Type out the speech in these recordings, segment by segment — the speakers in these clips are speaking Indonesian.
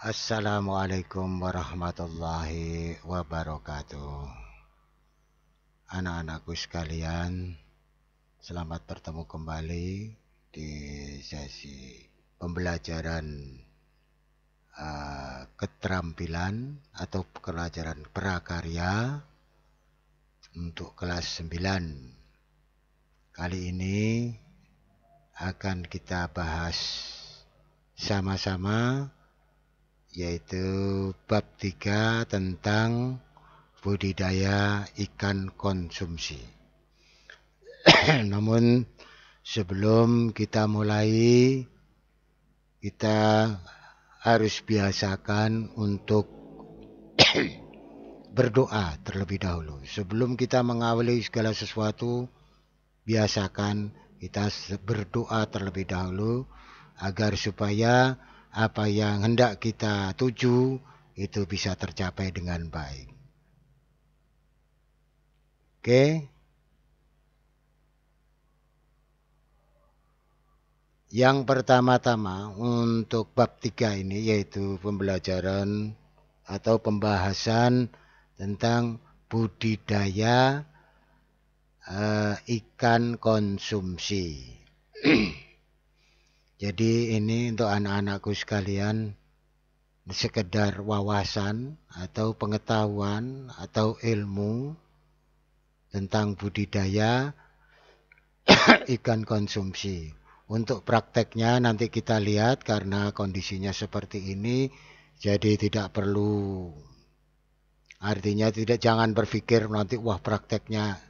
Assalamualaikum warahmatullahi wabarakatuh. Anak-anakku sekalian, selamat bertemu kembali di sesi pembelajaran keterampilan atau pelajaran prakarya untuk kelas 9. Kali ini akan kita bahas sama-sama, yaitu bab 3 tentang budidaya ikan konsumsi. Namun sebelum kita mulai, kita harus biasakan untuk berdoa terlebih dahulu. Sebelum kita mengawali segala sesuatu, biasakan kita berdoa terlebih dahulu agar supaya apa yang hendak kita tuju itu bisa tercapai dengan baik. Oke? Yang pertama-tama untuk bab 3 ini yaitu pembelajaran atau pembahasan tentang budidaya ikan konsumsi. Jadi ini untuk anak-anakku sekalian sekedar wawasan atau pengetahuan atau ilmu tentang budidaya ikan konsumsi. Untuk prakteknya nanti kita lihat karena kondisinya seperti ini, jadi tidak perlu, artinya jangan berpikir nanti wah prakteknya,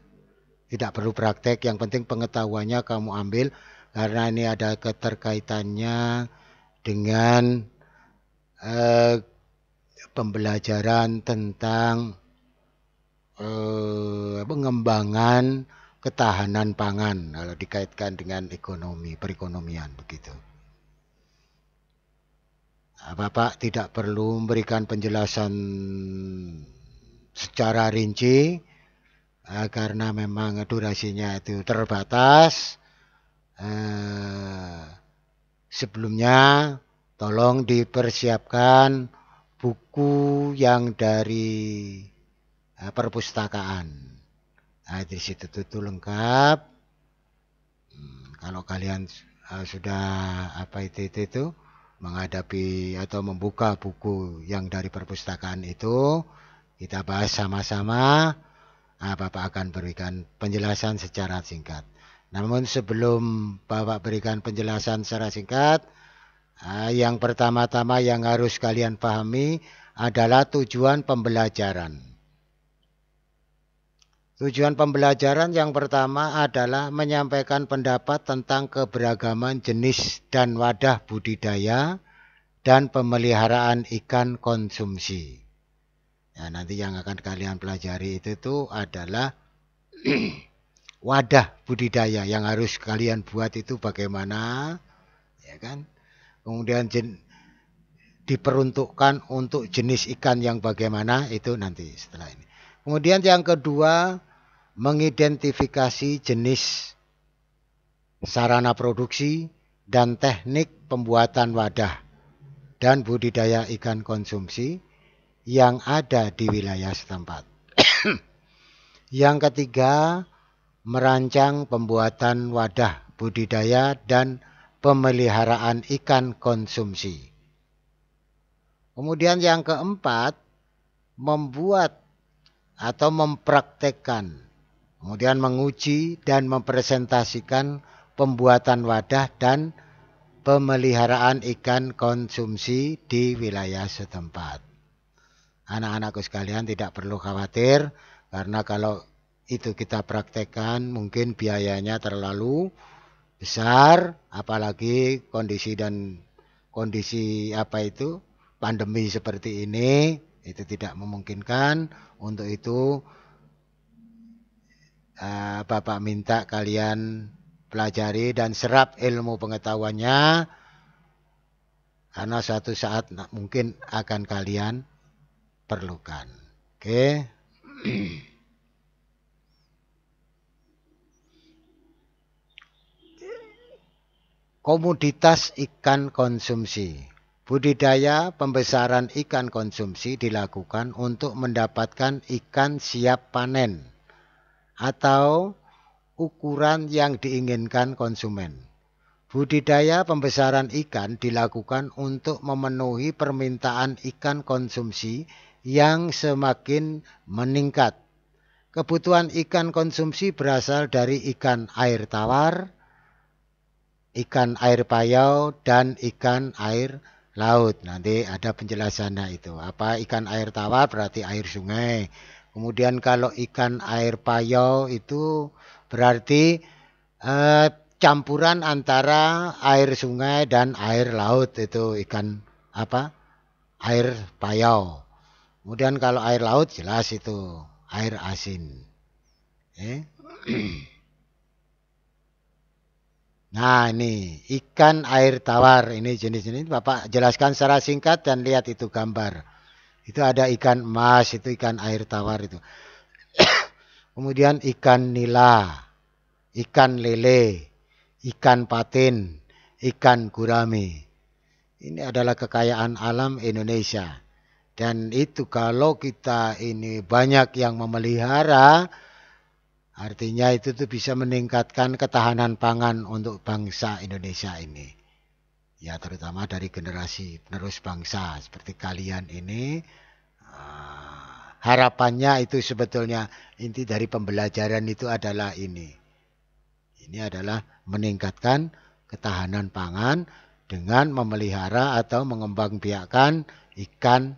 tidak perlu praktek, yang penting pengetahuannya kamu ambil karena ini ada keterkaitannya dengan pembelajaran tentang pengembangan ketahanan pangan kalau dikaitkan dengan ekonomi, perekonomian begitu. Bapak tidak perlu memberikan penjelasan secara rinci karena memang durasinya itu terbatas. Sebelumnya tolong dipersiapkan buku yang dari perpustakaan. Nah, di situ itu lengkap. Kalau kalian sudah itu menghadapi atau membuka buku yang dari perpustakaan itu, kita bahas sama-sama. Bapak akan berikan penjelasan secara singkat. Namun sebelum Bapak berikan penjelasan secara singkat, yang pertama-tama yang harus kalian pahami adalah tujuan pembelajaran. Tujuan pembelajaran yang pertama adalah menyampaikan pendapat tentang keberagaman jenis dan wadah budidaya dan pemeliharaan ikan konsumsi. Ya, nanti yang akan kalian pelajari itu adalah wadah budidaya yang harus kalian buat itu bagaimana, ya kan? Kemudian diperuntukkan untuk jenis ikan yang bagaimana itu nanti setelah ini. Kemudian yang kedua, mengidentifikasi jenis sarana produksi dan teknik pembuatan wadah dan budidaya ikan konsumsi yang ada di wilayah setempat. Yang ketiga, merancang pembuatan wadah budidaya dan pemeliharaan ikan konsumsi. Kemudian yang keempat, membuat atau mempraktekkan, kemudian menguji dan mempresentasikan pembuatan wadah dan pemeliharaan ikan konsumsi di wilayah setempat. Anak-anakku sekalian tidak perlu khawatir karena kalau itu kita praktekkan mungkin biayanya terlalu besar, apalagi kondisi pandemi seperti ini itu tidak memungkinkan. Untuk itu Bapak minta kalian pelajari dan serap ilmu pengetahuannya karena suatu saat mungkin akan kalian perlukan. Oke. Komoditas ikan konsumsi. Budidaya pembesaran ikan konsumsi dilakukan untuk mendapatkan ikan siap panen atau ukuran yang diinginkan konsumen. Budidaya pembesaran ikan dilakukan untuk memenuhi permintaan ikan konsumsi yang semakin meningkat. Kebutuhan ikan konsumsi berasal dari ikan air tawar, ikan air payau, dan ikan air laut. Nanti ada penjelasannya itu. Apa ikan air tawar berarti air sungai. Kemudian kalau ikan air payau itu berarti campuran antara air sungai dan air laut, itu ikan apa? Air payau. Kemudian kalau air laut jelas itu air asin. Nah ini ikan air tawar, ini jenis-jenis Bapak jelaskan secara singkat dan lihat itu gambar. Itu ada ikan emas, itu ikan air tawar itu. Kemudian ikan nila, ikan lele, ikan patin, ikan gurame. Ini adalah kekayaan alam Indonesia. Dan itu kalau kita ini banyak yang memelihara, artinya itu tuh bisa meningkatkan ketahanan pangan untuk bangsa Indonesia ini. Ya terutama dari generasi penerus bangsa seperti kalian ini. Harapannya itu sebetulnya inti dari pembelajaran itu adalah ini. Ini adalah meningkatkan ketahanan pangan dengan memelihara atau mengembangbiakkan ikan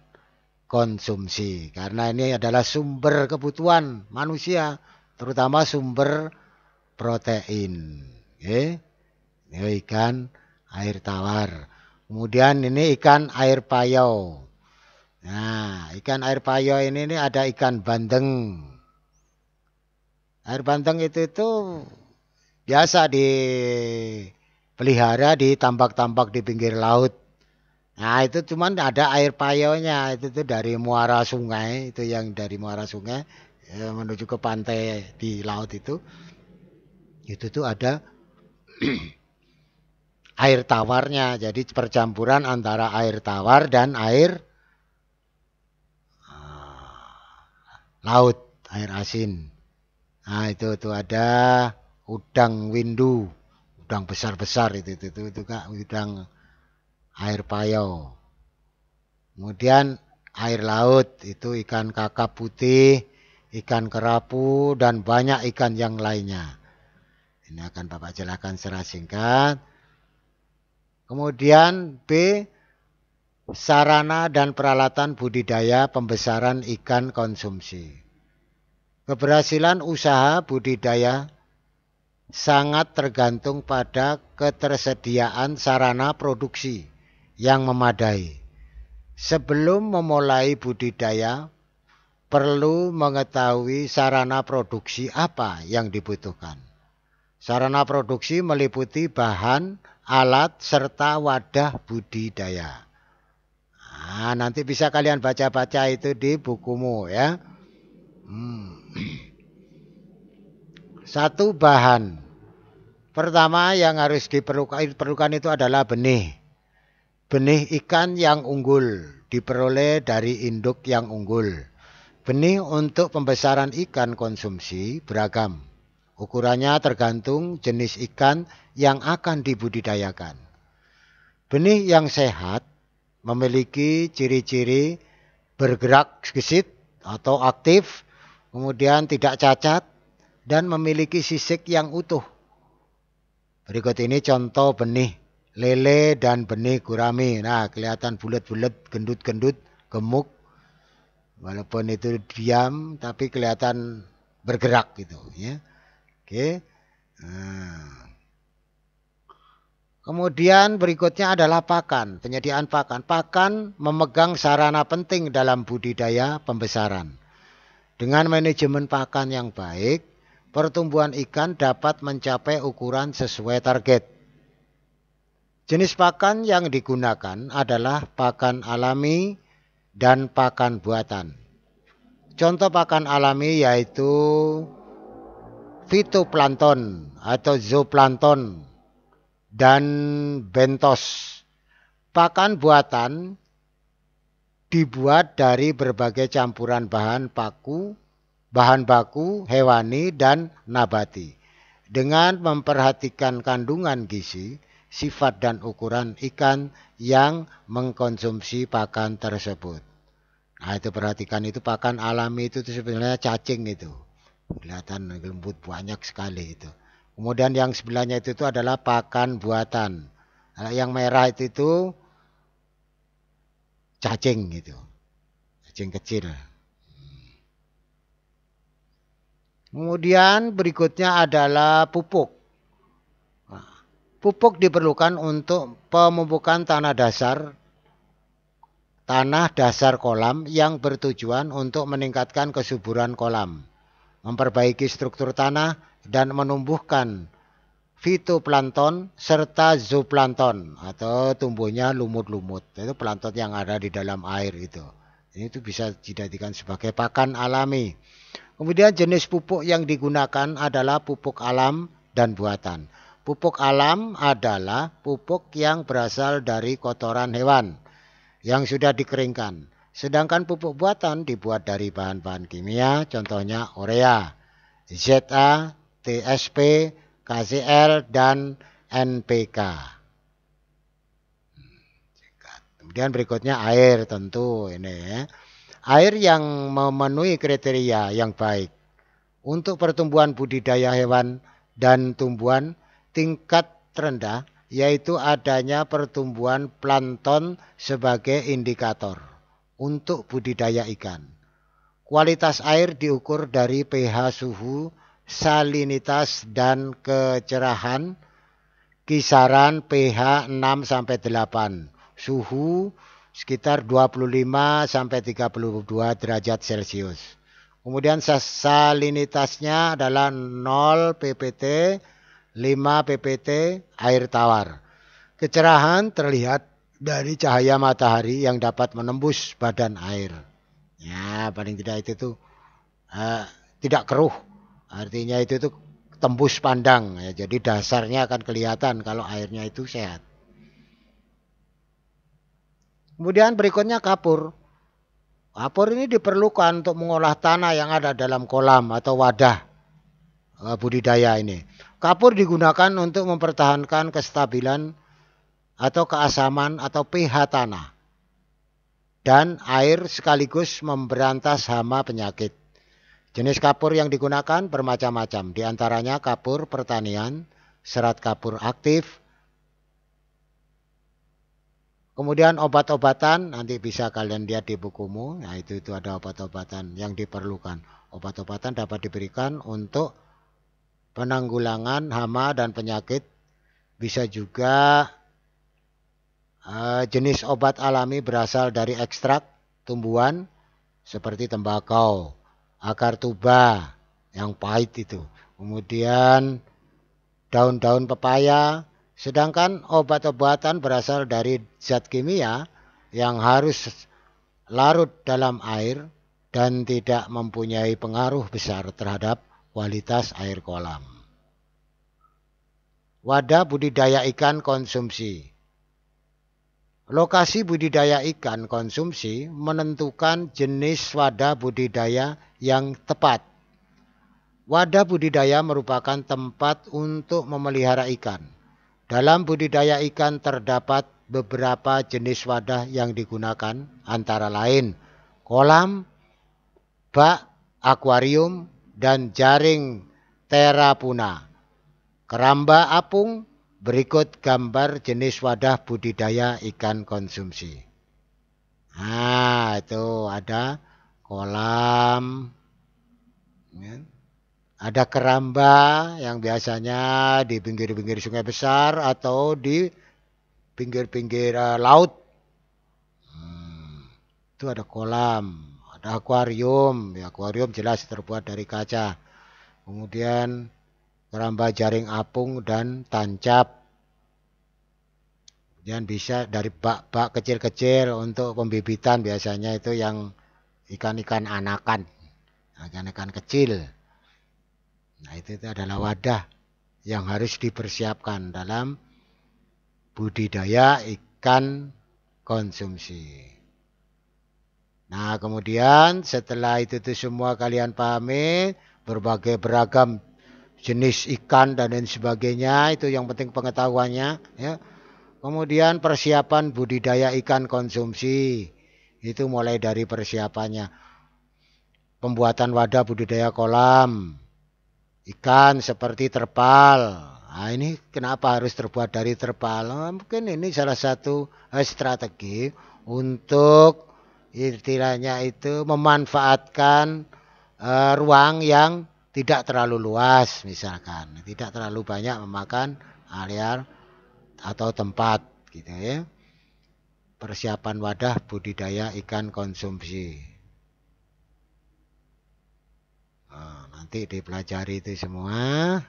konsumsi. Karena ini adalah sumber kebutuhan manusia, terutama sumber protein. Ini ikan air tawar. Kemudian ini ikan air payau. Nah, ikan air payau ini ada ikan bandeng. Air bandeng itu biasa dipelihara di tambak-tambak di pinggir laut. Nah itu cuman ada air payaunya, itu tuh dari muara sungai, itu yang dari muara sungai menuju ke pantai di laut itu tuh ada air tawarnya. Jadi percampuran antara air tawar dan air laut, air asin. Nah itu tuh ada udang windu, udang besar-besar itu Kak, udang air payau. Kemudian air laut itu ikan kakap putih, ikan kerapu, dan banyak ikan yang lainnya. Ini akan Bapak jelaskan secara singkat. Kemudian B, sarana dan peralatan budidaya pembesaran ikan konsumsi. Keberhasilan usaha budidaya sangat tergantung pada ketersediaan sarana produksi yang memadai. Sebelum memulai budidaya, perlu mengetahui sarana produksi apa yang dibutuhkan. Sarana produksi meliputi bahan, alat, serta wadah budidaya. Nah, nanti bisa kalian baca-baca itu di bukumu ya. Satu, bahan. Pertama yang harus diperlukan itu adalah benih. Benih ikan yang unggul diperoleh dari induk yang unggul. Benih untuk pembesaran ikan konsumsi beragam. Ukurannya tergantung jenis ikan yang akan dibudidayakan. Benih yang sehat memiliki ciri-ciri bergerak gesit atau aktif, kemudian tidak cacat, dan memiliki sisik yang utuh. Berikut ini contoh benih lele dan benih gurame. Nah, kelihatan bulat-bulat, gendut-gendut, gemuk. Walaupun itu diam, tapi kelihatan bergerak gitu. Ya. Oke. Nah. Kemudian berikutnya adalah pakan, penyediaan pakan. Pakan memegang sarana penting dalam budidaya pembesaran. Dengan manajemen pakan yang baik, pertumbuhan ikan dapat mencapai ukuran sesuai target. Jenis pakan yang digunakan adalah pakan alami dan pakan buatan. Contoh pakan alami yaitu fitoplankton atau zooplankton dan bentos. Pakan buatan dibuat dari berbagai campuran bahan baku hewani dan nabati. Dengan memperhatikan kandungan gizi, sifat dan ukuran ikan yang mengkonsumsi pakan tersebut. Nah itu perhatikan, itu pakan alami itu sebenarnya cacing itu. Kelihatan lembut banyak sekali itu. Kemudian yang sebelahnya itu adalah pakan buatan. Nah, yang merah itu cacing gitu. Cacing kecil. Kemudian berikutnya adalah pupuk. Pupuk diperlukan untuk pemupukan tanah dasar kolam yang bertujuan untuk meningkatkan kesuburan kolam, memperbaiki struktur tanah, dan menumbuhkan fitoplankton serta zooplankton atau tumbuhnya lumut-lumut. Itu plankton yang ada di dalam air itu. Ini itu bisa dijadikan sebagai pakan alami. Kemudian jenis pupuk yang digunakan adalah pupuk alam dan buatan. Pupuk alam adalah pupuk yang berasal dari kotoran hewan yang sudah dikeringkan. Sedangkan pupuk buatan dibuat dari bahan-bahan kimia, contohnya urea, ZA, TSP, KCl, dan NPK. Kemudian berikutnya air tentu ini ya. Air yang memenuhi kriteria yang baik untuk pertumbuhan budidaya hewan dan tumbuhan tingkat rendah, yaitu adanya pertumbuhan plankton sebagai indikator untuk budidaya ikan. Kualitas air diukur dari pH suhu, salinitas, dan kecerahan. Kisaran pH 6-8, suhu sekitar 25 sampai 32 derajat Celcius. Kemudian salinitasnya adalah 0 ppt, 5 ppt air tawar. Kecerahan terlihat dari cahaya matahari yang dapat menembus badan air. Ya, paling tidak itu tuh tidak keruh. Artinya itu tuh tembus pandang. Ya, jadi dasarnya akan kelihatan kalau airnya itu sehat. Kemudian berikutnya kapur. Kapur ini diperlukan untuk mengolah tanah yang ada dalam kolam atau wadah budidaya ini. Kapur digunakan untuk mempertahankan kestabilan atau keasaman atau pH tanah dan air sekaligus memberantas hama penyakit. Jenis kapur yang digunakan bermacam-macam, di antaranya kapur pertanian, serat kapur aktif, kemudian obat-obatan, nanti bisa kalian lihat di bukumu. Nah, itu ada obat-obatan yang diperlukan. Obat-obatan dapat diberikan untuk penanggulangan hama dan penyakit. Bisa juga jenis obat alami berasal dari ekstrak tumbuhan seperti tembakau, akar tuba yang pahit itu. Kemudian daun-daun pepaya. Sedangkan obat-obatan berasal dari zat kimia yang harus larut dalam air dan tidak mempunyai pengaruh besar terhadap kualitas air kolam. Wadah budidaya ikan konsumsi. Lokasi budidaya ikan konsumsi menentukan jenis wadah budidaya yang tepat. Wadah budidaya merupakan tempat untuk memelihara ikan. Dalam budidaya ikan terdapat beberapa jenis wadah yang digunakan, antara lain kolam, bak, akuarium, dan jaring terapuna. Keramba apung. Berikut gambar jenis wadah budidaya ikan konsumsi. Nah, itu ada kolam, ada keramba yang biasanya di pinggir-pinggir sungai besar atau di pinggir-pinggir laut. Itu ada kolam, ada akuarium. Ya, akuarium jelas terbuat dari kaca. Kemudian keramba jaring apung dan tancap. Kemudian bisa dari bak-bak kecil-kecil untuk pembibitan, biasanya itu yang ikan-ikan anakan, ikan-ikan kecil. Nah, itu adalah wadah yang harus dipersiapkan dalam budidaya ikan konsumsi. Nah, kemudian setelah itu semua kalian pahami berbagai beragam jenis ikan dan lain sebagainya, itu yang penting pengetahuannya ya. Kemudian persiapan budidaya ikan konsumsi. Itu mulai dari persiapannya. Pembuatan wadah budidaya kolam ikan seperti terpal. Nah, ini kenapa harus terbuat dari terpal? Mungkin ini salah satu strategi untuk istilahnya itu memanfaatkan ruang yang tidak terlalu luas misalkan, tidak terlalu banyak memakan area atau tempat gitu ya. Persiapan wadah budidaya ikan konsumsi. Nah, nanti dipelajari itu semua.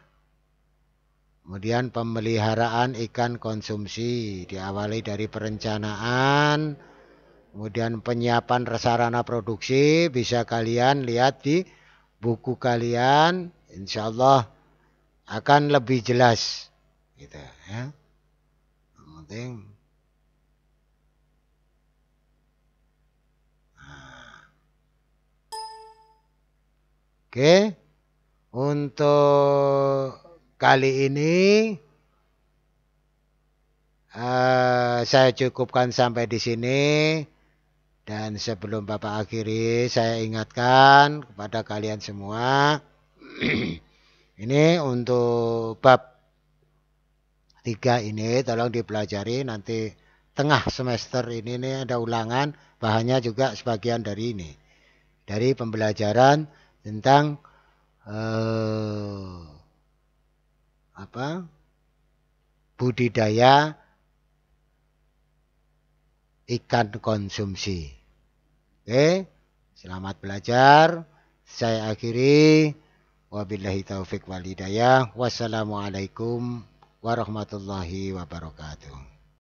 Kemudian pemeliharaan ikan konsumsi diawali dari perencanaan, kemudian penyiapan sarana produksi bisa kalian lihat di buku kalian, insya Allah akan lebih jelas gitu ya. Yang penting oke, untuk kali ini saya cukupkan sampai di sini. Dan sebelum Bapak akhiri, saya ingatkan kepada kalian semua, ini untuk bab 3 ini tolong dipelajari, nanti tengah semester ini nih ada ulangan, bahannya juga sebagian dari ini. Dari pembelajaran tentang budidaya ikan konsumsi. Oke, selamat belajar. Saya akhiri. Wabillahi taufik wal hidayah. Wassalamualaikum warahmatullahi wabarakatuh.